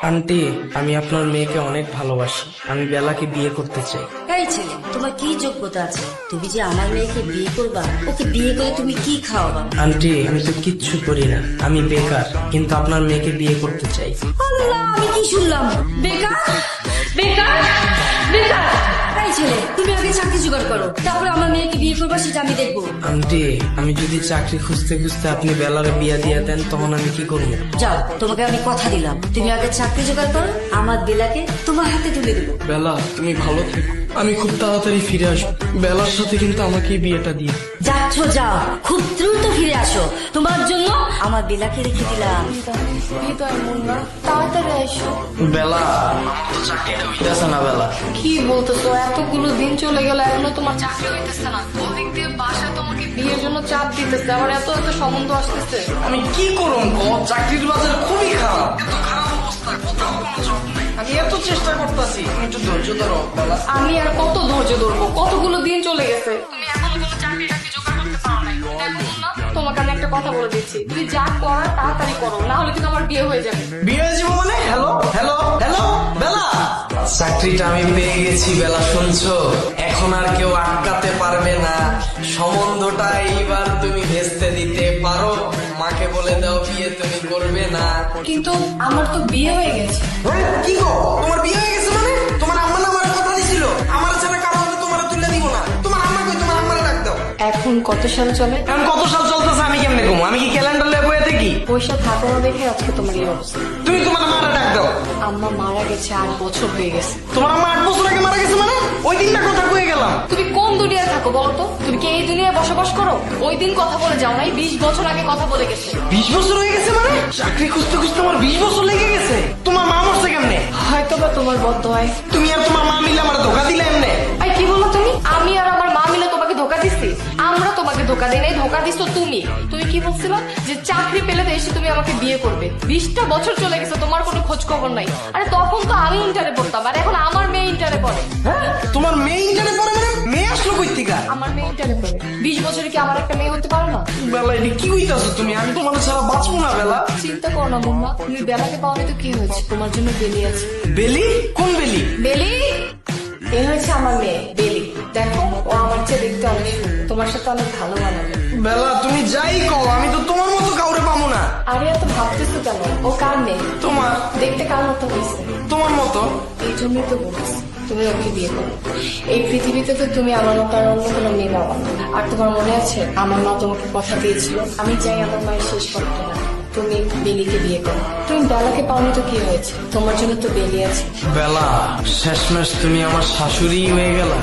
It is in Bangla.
আন্টি, আমি আপনার মেয়েকে অনেক ভালোবাসি। আমি বেলাকে বিয়ে করতে চাই। এই ছেলে, তোমার কি যোগ্যতা আছে? তুমি যে আমার মেয়েকে বিয়ে করবা? ওকে বিয়ে করে তুমি কি খাওয়াবা? আন্টি, আমি তো কিচ্ছু করি না, আমি বেকার, কিন্তু আপনার মেয়েকে বিয়ে করতে চাই। আল্লাহ, আমি কি শুনলাম? বেকার বেকার বেকার! এই ছেলে, তুমি আগে চাকরি জোগাড় করো, তারপরে আমার মেয়েকে বিয়ে করবা সেটা আমি দেখবো। আন্টি, আমি যদি চাকরি খুঁজতে খুঁজতে আপনি বেলারে বিয়ে দিয়ে দেন তখন আমি কি করবো? যাও, তোমাকে আমি কথা দিলাম, তুমি আগে চাকরি জোগাড় করো, আমার বেলাকে তোমার হাতে তুলে দেবো। বেলা, তুমি ভালো থেকো, আমি খুব তাড়াতাড়ি ফিরে আসবো। বেলার সাথে কিন্তু আমাকে বিয়েটা দিয়ে। যাচ্ছ যাও, খুব দ্রুত ফিরে আসো, তোমার জন্য আমার বেলাকে রেখে দিলাম। হৃদয় মুন্না, তাড়াতাড়ি এসো। বেলা, আমার তো চাকরিটা হইতেছে না। বেলা, কি বলতেছো? এতগুলো দিন চলে গেল, এখনো তোমার চাকরি হইতেছে না? ওদিক দিয়ে বাসা তোমাকে বিয়ের জন্য চাপ দিতেছে, আবার এত এত সম্বন্ধ আসতেছে। আমি কি করবো? চাকরির বাজার খুবই খারাপ, এত খারাপ অবস্থা, কোথাও কোনো জব নাই। আমি এত চেষ্টা করতেছি, তুমি একটু ধৈর্য ধরো বেলা। আমি আর কত ধৈর্য ধরবো? কতগুলো দিন চলে গেছে, তুমি এখনো কোনো চাকরি টাকরি জোগাড় করতে পারো নাই। দেখো মুন্না, তোমাকে আমি একটা কথা বলে দিচ্ছি, তুমি যা করার তাড়াতাড়ি করো, না হলে কিন্তু আমার বিয়ে হয়ে যাবে। বিয়ে হয়ে যাবো মানে? হ্যালো হ্যালো হ্যালো বেলা, চাকরিটা আমি পেয়ে গেছি। বেলা, শুনছো? এখন আর কেউ আটকাতে পারবে না। সম্বন্ধটা এইবার তুমি ভেস্তে দিতে পারো। মাকে বলে দাও বিয়ে তুমি করবে না। কিন্তু আমার তো বিয়ে হয়ে গেছে। কি গো, তোমার বিয়ে হয়ে গেছে মানে? তোমার আম্মা না আমার কথা দিছিল আমার ছাড়া কারো হাতে তোমার তুলে দিব না। তোমার আম্মা কই? তোমার আম্মারে ডাক দাও। এখন কত সাল চলে? এখন কত সাল চলতেছে আমি কেমনে কমু? আমি কি ক্যালেন্ডার লেগে বয়ে থাকি? পয়সা থাকো না দেখে আজকে তোমার এই অবস্থা। তুমি তোমার মারা ডাক দাও। আম্মা মারা গেছে 8 বছর হয়ে গেছে। তোমার আম্মা 8 বছর আগে মারা গেছে মানে? ওই দিনটা কথা কয়ে গেলাম। তুমি কোন দুনিয়ায় থাকো বলো তো? তুমি কি এই দুনিয়ায় বসবাস করো? ওই দিন কথা বলে যাও নাই, 20 বছর আগে কথা বলে গেছে। 20 বছর হয়ে গেছে মানে? চাকরি খুঁজতে খুঁজতে আমার 20 বছর লেগে গেছে। তোমার মা মরছে কেমনে? হয়তো বা তোমার বদ্ধ হয়। তুমি আর তোমার মা মিলে আমার ধোকা দিলে এমনে? আই, কি বলো তুমি? আমি আর আমার মা মিলে তোমাকে ধোকা দিছি? আমরা তোমাকে ধোকা দিই নাই, ধোকা দিছো তুমি। তুমি কি বলছিলা যে চাকরি পেলে তো এসে তুমি আমাকে বিয়ে করবে? 20টা বছর চলে গেছে, তোমার কোনো খোঁজ খবর নাই। আরে তখন তো আমি ইন্টারে পড়তাম, আর এখন আমার মেয়ে ইন্টারে পড়ে। হ্যাঁ? তোমার মেয়ে ইন্টারে পড়ে মানে? মেয়ে আসলো কই থেকে? আমার মেয়ে ইন্টারে পড়ে। 20 বছরে কি আমার একটা মেয়ে হতে পারে না? বেলা, এটা কি কইতাছো তুমি? আমি তোমার ছাড়া বাঁচবো না বেলা। চিন্তা করো না মুন্না, তুমি বেলাকে পাওনি তো কি হয়েছে? তোমার জন্য বেলি আছে। বেলি? কোন বেলি? বেলি, এ হয়েছে আমার মেয়ে বেলি। দেখো, ও আমার চেয়ে দেখতে অনেক সুন্দর, তোমার সাথে অনেক ভালো মানাবে। বেলা, তুমি যাই কও, আমি তো তোমার মতো কাউরে পাবো না। আরে এত ভাবতেছো কেন? ও কার মেয়ে? তোমার? দেখতে কার মতো হয়েছে? তোমার মতো? এই জন্যই তো বলছি তুমি ওকে বিয়ে করো। এই পৃথিবীতে তো তুমি আমার মতো আর অন্য কোনো মেয়ে পাবা না। আর তোমার মনে আছে আমার মা তোমাকে কথা দিয়েছিল, আমি চাই আমার মায়ের শেষ কথাটা না, তুমি বেলিকে বিয়ে করো। তুমি বেলাকে পাওনি তো কি হয়েছে? তোমার জন্য তো বেলি আছে। বেলা, শেষমেশ তুমি আমার শাশুড়ি হয়ে গেলা।